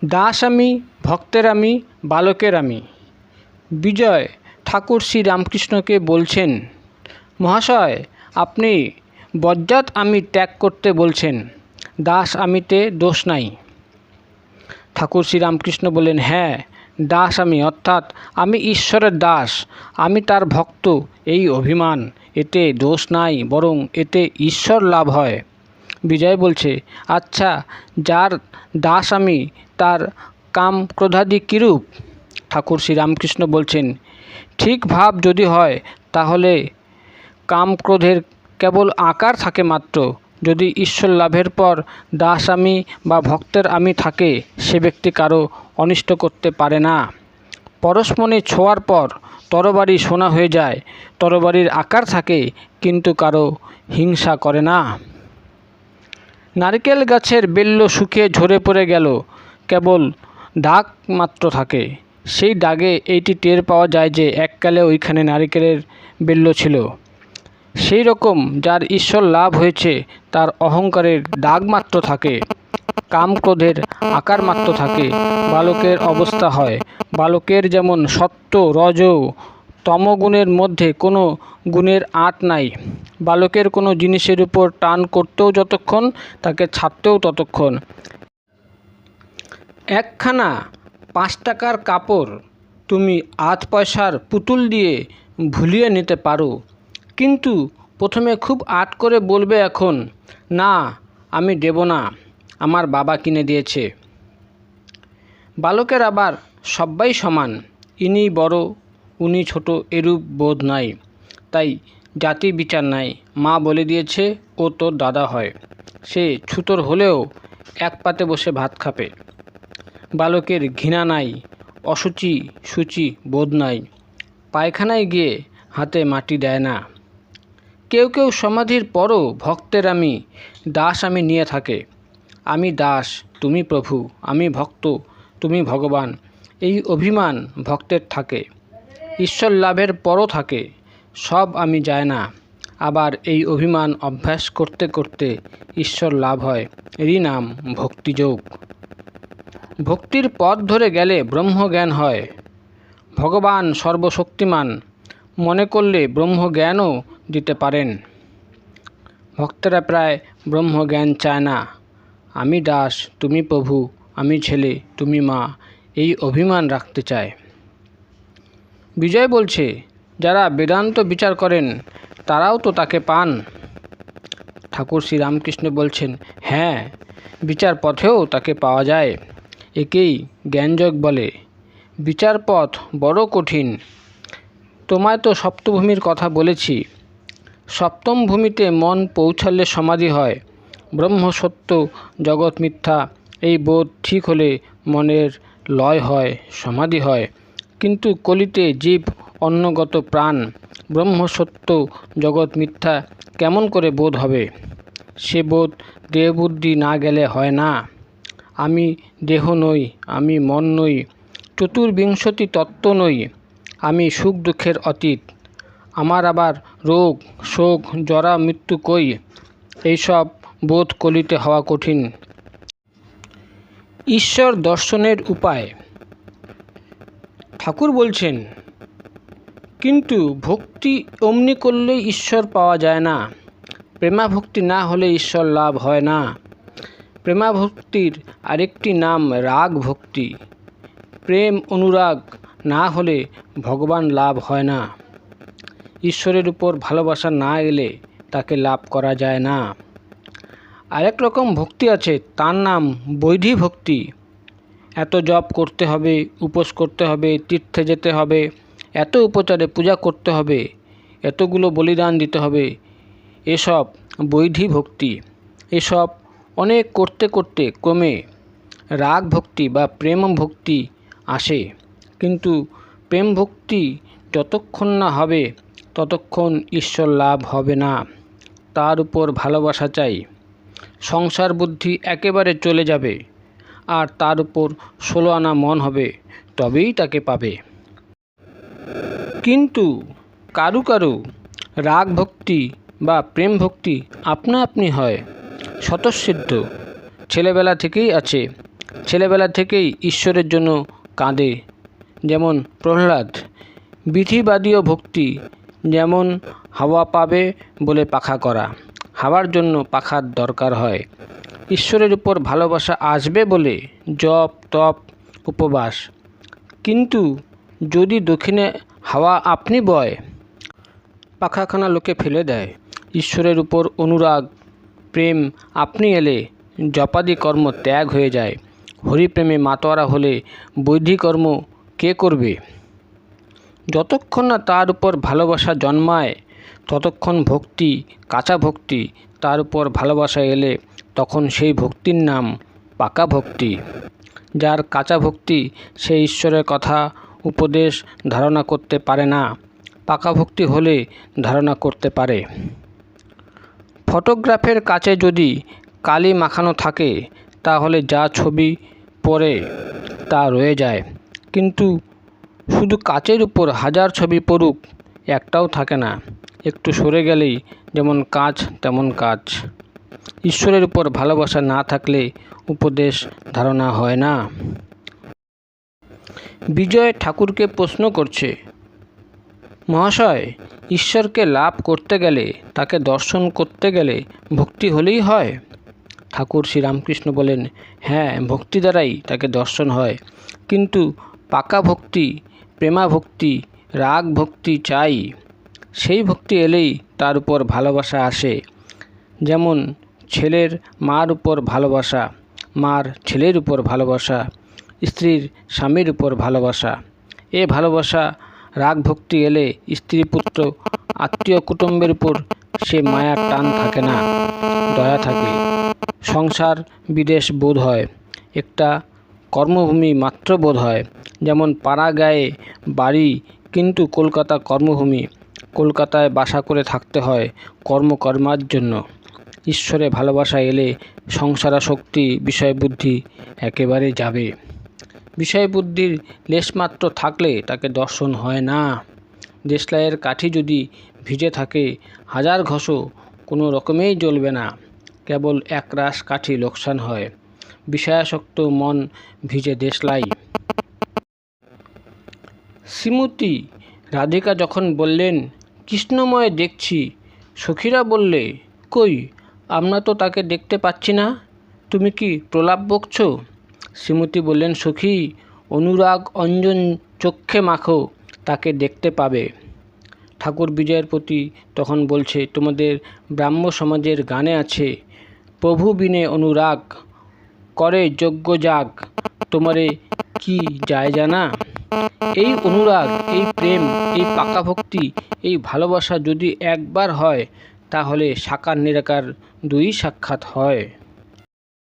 দাস আমি, ভক্তের আমি, বালকের আমি। বিজয় ঠাকুর শ্রী রামকৃষ্ণকে বলছেন, মহাশয়, আপনি বজ্জাত আমি ত্যাগ করতে বলছেন, দাস আমিতে দোষ নাই। ঠাকুর শ্রী রামকৃষ্ণ বললেন, হ্যাঁ, দাস আমি, অর্থাৎ আমি ঈশ্বরের দাস, আমি তার ভক্ত, এই অভিমান, এতে দোষ নাই, বরং এতে ঈশ্বর লাভ হয়। বিজয় বলছে, আচ্ছা, যার দাস আমি তার কাম ক্রোধাদি কীরূপ? ঠাকুর শ্রী রামকৃষ্ণ বলছেন, ঠিক ভাব যদি হয় তাহলে কাম ক্রোধের কেবল আকার থাকে মাত্র। যদি ঈশ্বর লাভের পর দাস আমি বা ভক্তের আমি থাকে, সে ব্যক্তি কারো অনিষ্ট করতে পারে না। পরশমণি ছোঁয়ার পর তরবারি সোনা হয়ে যায়, তরবারির আকার থাকে কিন্তু কারো হিংসা করে না। নারকেল গাছের বেল্ল শুকিয়ে ঝরে পড়ে গেল, কেবল দাগ মাত্র থাকে। সেই দাগে এইটি টের পাওয়া যায় যে এককালে ওইখানে নারকেলের বেল্ল ছিল। সেই রকম যার ঈশ্বর লাভ হয়েছে তার অহংকারের দাগ মাত্র থাকে, কাম ক্রোধের আকার মাত্র থাকে। বালকের অবস্থা হয়, বালকের যেমন সত্ত্ব রজ তমগুণের মধ্যে কোনো গুণের আঁট নাই। বালকের কোনো জিনিসের উপর টান করতেও যতক্ষণ, তাকে ছাড়তেও ততক্ষণ। একখানা 5 টাকার কাপড় তুমি 8 পয়সার পুতুল দিয়ে ভুলিয়ে নিতে পারো, কিন্তু প্রথমে খুব আট করে বলবে, এখন না, আমি দেব না, আমার বাবা কিনে দিয়েছে। বালকের আবার সবাই সমান, ইনি বড় উনি ছোট এরূপ বোধ নাই। তাই জাতি বিচার নাই। মা বলে দিয়েছে ও তোর দাদা হয়, সে ছুতোর হলেও এক পাতে বসে ভাত খাবে। বালকের ঘৃণা নাই, অসুচি শুচি বোধ নাই, পায়খানায় গিয়ে হাতে মাটি দেয় না। কেউ কেউ সমাধির পরও ভক্তের আমি, দাস আমি নিয়ে থাকে। আমি দাস, তুমি প্রভু, আমি ভক্ত, তুমি ভগবান, এই অভিমান ভক্তের থাকে। ঈশ্বর লাভের পরও থাকে, সব আমি যায় না। আবার এই অভিমান অভ্যাস করতে করতে ঈশ্বর লাভ হয়, এরই নাম ভক্তিযোগ। ভক্তির পথ ধরে গেলে ব্রহ্মজ্ঞান হয়। ভগবান সর্বশক্তিমান মনে করলে ব্রহ্মজ্ঞানও দিতে পারেন। ভক্তেরা প্রায় ব্রহ্মজ্ঞান চায় না। আমি দাস, তুমি প্রভু, আমি ছেলে, তুমি মা, এই অভিমান রাখতে চায়। বিজয় বলছে, যারা বেদান্ত বিচার করেন তারাও তো তাকে পান। ঠাকুর শ্রী রামকৃষ্ণ বলছেন, হ্যাঁ, বিচার পথেও তাকে পাওয়া যায়, একেই জ্ঞানযোগ বলে। বিচার পথ বড় কঠিন। তোমায় তো সপ্তভূমির কথা বলেছি। সপ্তম ভূমিতে মন পৌঁছালে সমাধি হয়। ব্রহ্ম সত্য, জগৎ মিথ্যা, এই বোধ ঠিক হলে মনের লয় হয়, সমাধি হয়। কিন্তু কলিতে জীব অন্নগত প্রাণ, ব্রহ্ম সত্য জগৎ মিথ্যা কেমন করে বোধ হবে? সে বোধ দেহবুদ্ধি না গেলে হয় না। আমি দেহ নই, আমি মন নই, চতুর্বিংশতি তত্ত্ব নই, আমি সুখ দুঃখের অতীত, আমার আবার রোগ শোক জরা মৃত্যু কই? এইসব বোধ কলিতে হওয়া কঠিন। ঈশ্বর দর্শনের উপায় ঠাকুর বলছেন, কিন্তু ভক্তি অমনি করলেই ঈশ্বর পাওয়া যায় না। প্রেমাভক্তি না হলে ঈশ্বর লাভ হয় না। প্রেমাভক্তির আরেকটি নাম রাগ ভক্তি। প্রেম অনুরাগ না হলে ভগবান লাভ হয় না। ঈশ্বরের উপর ভালোবাসা না এলে তাকে লাভ করা যায় না। আরেক রকম ভক্তি আছে, তার নাম বৈধী ভক্তি। এত জপ করতে হবে, উপোস করতে হবে, তীর্থে যেতে হবে, এত উপচারে পূজা করতে হবে, এতগুলো বলিদান দিতে হবে, এসব বৈধী ভক্তি। এসব অনেক করতে করতে ক্রমে রাগ ভক্তি বা প্রেম ভক্তি আসে। কিন্তু প্রেম ভক্তি যতক্ষণ না হবে ততক্ষণ ঈশ্বর লাভ হবে না। তার উপর ভালোবাসা চাই। সংসার বুদ্ধি একেবারে চলে যাবে, আর তার উপর 16 আনা মন হবে, তবেই তাকে পাবে। কিন্তু কারু কারু রাগ ভক্তি বা প্রেম ভক্তি আপনা আপনি হয়, স্বতঃসিদ্ধ, ছেলেবেলা থেকেই আছে। ছেলেবেলা থেকেই ঈশ্বরের জন্য কাঁদে, যেমন প্রহ্লাদ। বিধিবাদীয় ভক্তি যেমন হাওয়া পাবে বলে পাখা করা, হাওয়ার জন্য পাখার দরকার হয়। ঈশ্বরের উপর ভালোবাসা আসবে বলে জপ তপ উপবাস। কিন্তু যদি দক্ষিণে হাওয়া আপনি বয়, পাখাখানা লোকে ফেলে দেয়। ঈশ্বরের উপর অনুরাগ প্রেম আপনি এলে জপাদি কর্ম ত্যাগ হয়ে যায়। হরিপ্রেমে মাতোয়ারা হলে বৈদিক কর্ম কে করবে? যতক্ষণ না তার উপর ভালোবাসা জন্মায় ততক্ষণ ভক্তি, কাঁচা ভক্তি। তার উপর ভালোবাসা এলে তখন সেই ভক্তির নাম পাকা ভক্তি। যার কাঁচা ভক্তি সে ঈশ্বরের কথা উপদেশ ধারণা করতে পারে না, পাকা ভক্তি হলে ধারণা করতে পারে। ফটোগ্রাফের কাছে যদি কালি মাখানো থাকে তাহলে যা ছবি পড়ে তা রয়ে যায়, কিন্তু শুধু কাচের উপর হাজার ছবি পড়ুক একটাও থাকে না। একটু সরে গেলেই যেমন কাঁচ তেমন কাজ। ঈশ্বরের উপর ভালোবাসা না থাকলে উপদেশ ধারণা হয় না। বিজয় ঠাকুরকে প্রশ্ন করছে, মহাশয়, ঈশ্বরকে লাভ করতে গেলে, তাকে দর্শন করতে গেলে ভক্তি হলেই হয়? ঠাকুর শ্রীরামকৃষ্ণ বলেন, হ্যাঁ, ভক্তি দ্বারাই তাকে দর্শন হয়, কিন্তু পাকা ভক্তি, প্রেমা ভক্তি, রাগ ভক্তি চাই। সেই ভক্তি এলেই তার উপর ভালোবাসা আসে। যেমন ছেলের মার উপর ভালোবাসা, মার ছেলের উপর ভালোবাসা, স্ত্রীর স্বামীর উপর ভালোবাসা। এ ভালোবাসা রাগ ভক্তি এলে স্ত্রী পুত্র আত্মীয় কুটুম্বের উপর সে মায়ার টান থাকে না, দয়া থাকে। সংসার বিদেশ বোধ হয়, একটা কর্মভূমি মাত্র বোধ হয়। যেমন পাড়া গায়ে বাড়ি কিন্তু কলকাতা কর্মভূমি। কলকাতায় বাসা করে থাকতে হয় কর্মার জন্য। ঈশ্বরে ভালোবাসা এলে সংসারাসক্তি বিষয় বুদ্ধি একেবারে যাবে। বিষয় বুদ্ধির লেশমাত্র থাকলে তাকে দর্শন হয় না। দেশলাইয়ের কাঠি যদি ভিজে থাকে হাজার ঘষো কোনো রকমেই জ্বলবে না, কেবল একরাশ কাঠি লোকসান হয়। বিষয়াসক্ত মন ভিজে দেশলাই। শ্রীমতী রাধিকা যখন বললেন, কৃষ্ণময় দেখছি, সখীরা বললে, কই, আমরা তো তাকে দেখতে পাচ্ছি না, তুমি কি প্রলাপ বকছো? শ্রীমতী বললেন, সখী, অনুরাগ অঞ্জন চক্ষে মাখো, তাকে দেখতে পাবে। ঠাকুর বিজয়ের প্রতি তখন বলছে, তোমাদের ব্রাহ্ম সমাজের গানে আছে, প্রভু বিনে অনুরাগ করে যজ্ঞ যাগ, তোমারে কি যায় জানা? এই অনুরাগ, এই প্রেম, এই পাকা ভক্তি, এই ভালোবাসা যদি একবার হয় তাহলে সাকার নিরাকার দুই সাক্ষাৎ হয়।